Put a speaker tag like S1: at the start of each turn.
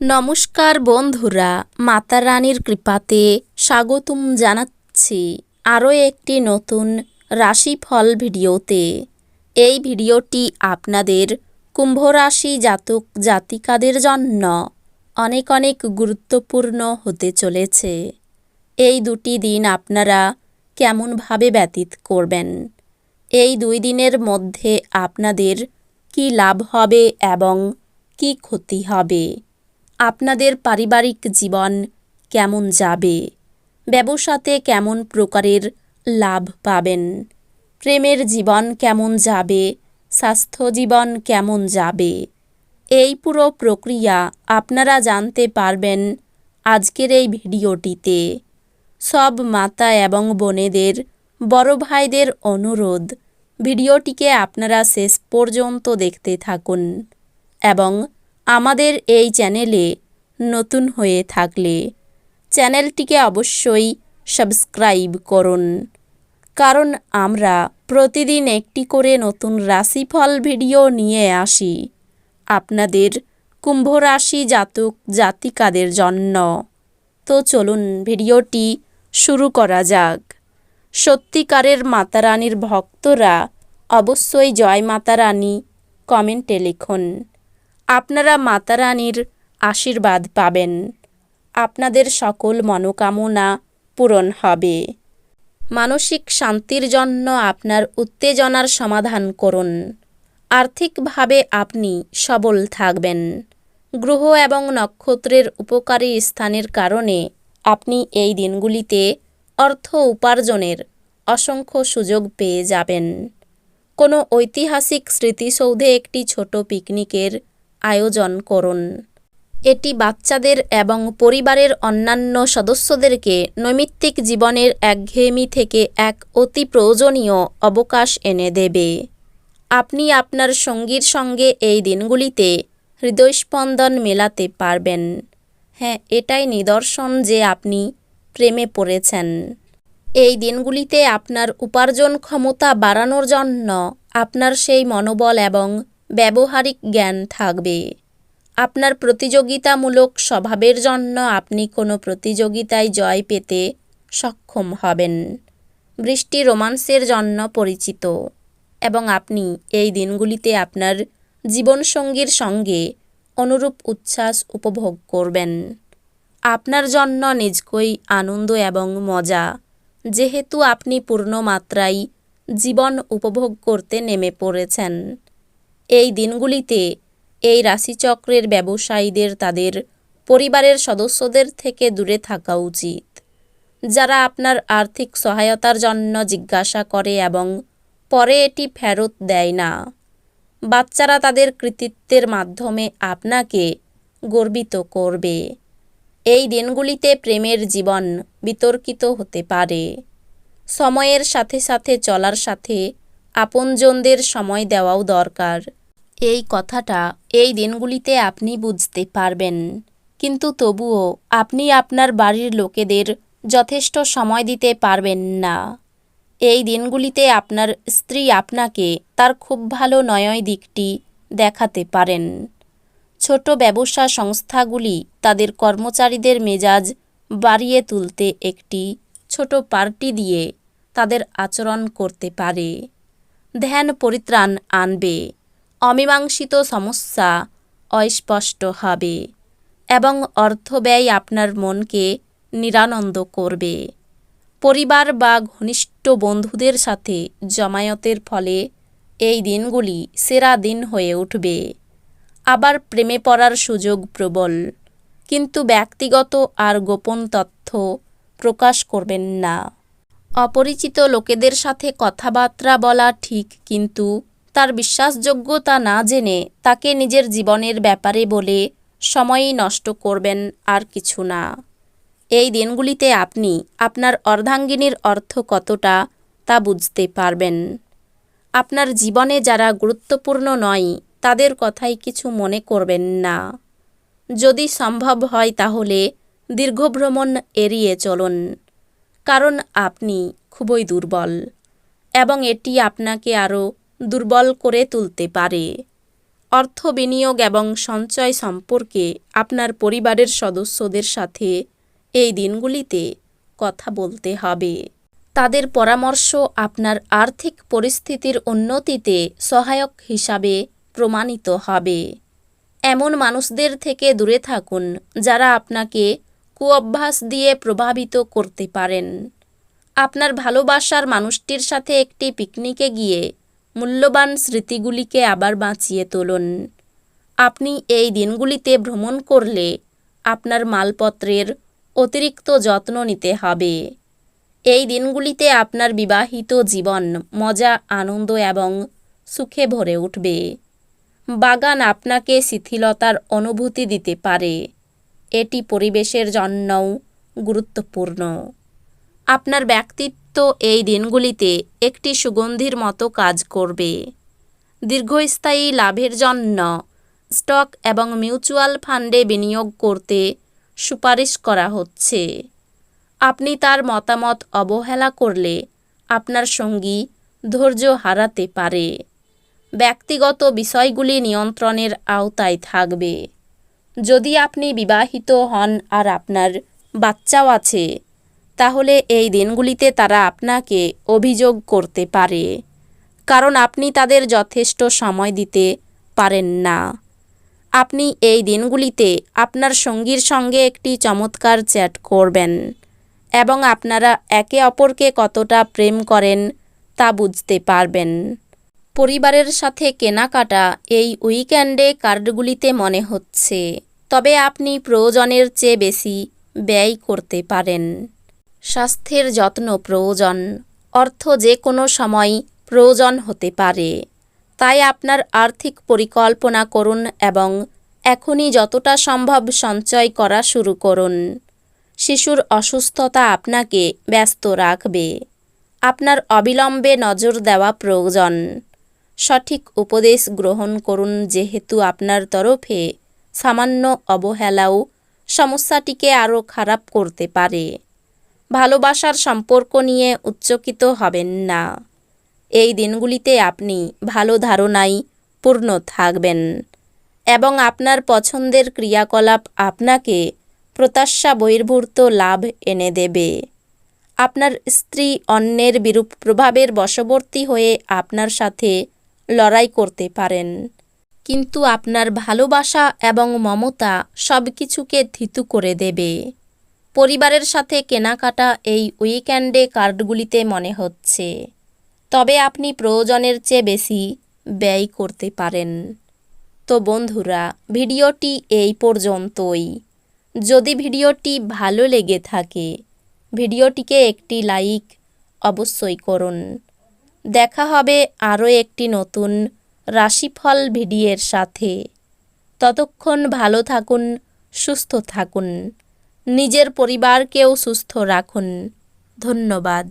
S1: নমস্কার বন্ধুরা, মাতা রানীর কৃপাতে স্বাগতম জানাচ্ছি আরও একটি নতুন রাশিফল ভিডিওতে। এই ভিডিওটি আপনাদের কুম্ভ রাশি জাতক জাতিকাদের জন্য অনেক অনেক গুরুত্বপূর্ণ হতে চলেছে। এই দুটি দিন আপনারা কেমনভাবে ব্যতীত করবেন, এই 2 দিনের মধ্যে আপনাদের কি লাভ হবে এবং কি ক্ষতি হবে, আপনাদের পারিবারিক জীবন কেমন যাবে, ব্যবসাতে কেমন প্রকারের লাভ পাবেন, প্রেমের জীবন কেমন যাবে, স্বাস্থ্য জীবন কেমন যাবে, এই পুরো প্রক্রিয়া আপনারা জানতে পারবেন আজকের এই ভিডিওটিতে। সব মাতা এবং বোনেদের, বড় ভাইদের অনুরোধ, ভিডিওটিকে আপনারা শেষ পর্যন্ত দেখতে থাকুন এবং আমাদের এই চ্যানেলে নতুন হয়ে থাকলে চ্যানেলটিকে অবশ্যই সাবস্ক্রাইব করুন, কারণ আমরা প্রতিদিন একটি করে নতুন রাশিফল ভিডিও নিয়ে আসি আপনাদের কুম্ভ রাশি জাতক জাতিকাদের জন্য। তো চলুন ভিডিওটি শুরু করা যাক। সত্যিকারের মাতা রানীর ভক্তরা অবশ্যই জয় মাতা রানী কমেন্টে লিখুন। আপনারা মাতা রানীর আশীর্বাদ পাবেন, আপনাদের সকল মনোকামনা পূরণ হবে। মানসিক শান্তির জন্য আপনার উত্তেজনার সমাধান করুন। আর্থিকভাবে আপনি সবল থাকবেন। গ্রহ এবং নক্ষত্রের উপকারী স্থানের কারণে আপনি এই দিনগুলিতে অর্থ উপার্জনের অসংখ্য সুযোগ পেয়ে যাবেন। কোনো ঐতিহাসিক স্মৃতিসৌধে একটি ছোট পিকনিকের আয়োজন করুন। এটি বাচ্চাদের এবং পরিবারের অন্যান্য সদস্যদেরকে নৈমিত্তিক জীবনের একঘেয়েমি থেকে এক অতি প্রয়োজনীয় অবকাশ এনে দেবে। আপনি আপনার সঙ্গীর সঙ্গে এই দিনগুলিতে হৃদয়স্পন্দন মেলাতে পারবেন। হ্যাঁ, এটাই নিদর্শন যে আপনি প্রেমে পড়েছেন। এই দিনগুলিতে আপনার উপার্জন ক্ষমতা বাড়ানোর জন্য আপনার সেই মনোবল এবং ব্যবহারিক জ্ঞান থাকবে। আপনার প্রতিযোগিতামূলক স্বভাবের জন্য আপনি কোনো প্রতিযোগিতায় জয় পেতে সক্ষম হবেন। বৃষ্টি রোমান্সের জন্য পরিচিত এবং আপনি এই দিনগুলিতে আপনার জীবনসঙ্গীর সঙ্গে অনুরূপ উচ্ছ্বাস উপভোগ করবেন। আপনার জন্য নিজকই আনন্দ এবং মজা, যেহেতু আপনি পূর্ণ মাত্রায় জীবন উপভোগ করতে নেমে পড়েছেন। এই দিনগুলিতে এই রাশিচক্রের ব্যবসায়ীদের তাদের পরিবারের সদস্যদের থেকে দূরে থাকা উচিত, যারা আপনার আর্থিক সহায়তার জন্য জিজ্ঞাসা করে এবং পরে এটি ফেরত দেয় না। বাচ্চারা তাদের কৃতিত্বের মাধ্যমে আপনাকে গর্বিত করবে। এই দিনগুলিতে প্রেমের জীবন বিতর্কিত হতে পারে। সময়ের সাথে সাথে চলার সাথে আপনজনদের সময় দেওয়াও দরকার। এই কথাটা এই দিনগুলিতে আপনি বুঝতে পারবেন, কিন্তু তবুও আপনি আপনার বাড়ির লোকেদের যথেষ্ট সময় দিতে পারবেন না। এই দিনগুলিতে আপনার স্ত্রী আপনাকে তার খুব ভালো নয় দিকটি দেখাতে পারেন। ছোট ব্যবসা সংস্থাগুলি তাদের কর্মচারীদের মেজাজ বাড়িয়ে তুলতে একটি ছোট পার্টি দিয়ে তাদের আচরণ করতে পারে। ধ্যান পরিত্রাণ আনবে, অমীমাংসিত সমস্যা অস্পষ্ট হবে এবং অর্থ ব্যয় আপনার মনকে নিরানন্দ করবে। পরিবার বা ঘনিষ্ঠ বন্ধুদের সাথে জমায়েতের ফলে এই দিনগুলি সেরা দিন হয়ে উঠবে। আবার প্রেমে পড়ার সুযোগ প্রবল, কিন্তু ব্যক্তিগত আর গোপন তথ্য প্রকাশ করবেন না। অপরিচিত লোকেদের সাথে কথাবার্তা বলা ঠিক, কিন্তু তার বিশ্বাসযোগ্যতা না জেনে তাকে নিজের জীবনের ব্যাপারে বলে সময়ই নষ্ট করবেন, আর কিছু না। এই দিনগুলিতে আপনি আপনার অর্ধাঙ্গিনীর অর্থ কতটা তা বুঝতে পারবেন। আপনার জীবনে যারা গুরুত্বপূর্ণ নয় তাদের কথাই কিছু মনে করবেন না। যদি সম্ভব হয় তাহলে দীর্ঘ ভ্রমণ এড়িয়ে চলুন, কারণ আপনি খুবই দুর্বল এবং এটি আপনাকে আরও দুর্বল করে তুলতে পারে। অর্থ বিনিয়োগ এবং সঞ্চয় সম্পর্কে আপনার পরিবারের সদস্যদের সাথে এই দিনগুলিতে কথা বলতে হবে। তাদের পরামর্শ আপনার আর্থিক পরিস্থিতির উন্নতিতে সহায়ক হিসাবে প্রমাণিত হবে। এমন মানুষদের থেকে দূরে থাকুন যারা আপনাকে কুঅভ্যাস দিয়ে প্রভাবিত করতে পারেন। আপনার ভালোবাসার মানুষটির সাথে একটি পিকনিকে গিয়ে মূল্যবান স্মৃতিগুলিকে আবার বাঁচিয়ে তুলুন। আপনি এই দিনগুলিতে ভ্রমণ করলে আপনার মালপত্রের অতিরিক্ত যত্ন নিতে হবে। এই দিনগুলিতে আপনার বিবাহিত জীবন মজা, আনন্দ এবং সুখে ভরে উঠবে। বাগান আপনাকে শিথিলতার অনুভূতি দিতে পারে। এটি পরিবেশের জন্যও গুরুত্বপূর্ণ। আপনার ব্যক্তিত্ব এই দিনগুলিতে একটি সুগন্ধির মতো কাজ করবে। দীর্ঘস্থায়ী লাভের জন্য স্টক এবং মিউচুয়াল ফান্ডে বিনিয়োগ করতে সুপারিশ করা হচ্ছে। আপনি তার মতামত অবহেলা করলে আপনার সঙ্গী ধৈর্য হারাতে পারে। ব্যক্তিগত বিষয়গুলি নিয়ন্ত্রণের আওতায় থাকবে। যদি আপনি বিবাহিত হন আর আপনার বাচ্চাও আছে, তাহলে এই দিনগুলিতে তারা আপনাকে অভিযোগ করতে পারে, কারণ আপনি তাদের যথেষ্ট সময় দিতে পারেন না। আপনি এই দিনগুলিতে আপনার সঙ্গীর সঙ্গে একটি চমৎকার চ্যাট করবেন এবং আপনারা একে অপরকে কতটা প্রেম করেন তা বুঝতে পারবেন। পরিবারের সাথে কেনাকাটা এই উইকেন্ডে কার্ডগুলিতে মনে হচ্ছে, তবে আপনি প্রয়োজনের চেয়ে বেশি ব্যয় করতে পারেন। স্বাস্থ্যের যত্ন প্রয়োজন। অর্থ যে কোনো সময় প্রয়োজন হতে পারে, তাই আপনার আর্থিক পরিকল্পনা করুন এবং এখনই যতটা সম্ভব সঞ্চয় করা শুরু করুন। শিশুর অসুস্থতা আপনাকে ব্যস্ত রাখবে। আপনার অবিলম্বে নজর দেওয়া প্রয়োজন। সঠিক উপদেশ গ্রহণ করুন, যেহেতু আপনার তরফে সামান্য অবহেলাও সমস্যাটিকে আরও খারাপ করতে পারে। ভালোবাসার সম্পর্ক নিয়ে উচ্চকিত হবেন না। এই দিনগুলিতে আপনি ভালো ধারণায় পূর্ণ থাকবেন এবং আপনার পছন্দের ক্রিয়াকলাপ আপনাকে প্রত্যাশা বহির্ভূত লাভ এনে দেবে। আপনার স্ত্রী অন্যের বিরূপ প্রভাবের বশবর্তী হয়ে আপনার সাথে লড়াই করতে পারেন, কিন্তু আপনার ভালোবাসা এবং মমতা সব কিছুকে থিতু করে দেবে। পরিবারের সাথে কেনাকাটা এই উইকেন্ডে কার্ডগুলিতে মনে হচ্ছে, তবে আপনি প্রয়োজনের চেয়ে বেশি ব্যয় করতে পারেন। তো বন্ধুরা, ভিডিওটি এই পর্যন্তই। যদি ভিডিওটি ভালো লেগে থাকে, ভিডিওটিকে একটি লাইক অবশ্যই করুন। দেখা হবে আরও একটি নতুন রাশিফল ভিডিওর সাথে। ততক্ষণ ভালো থাকুন, সুস্থ থাকুন, নিজের পরিবারকেও সুস্থ রাখুন। ধন্যবাদ।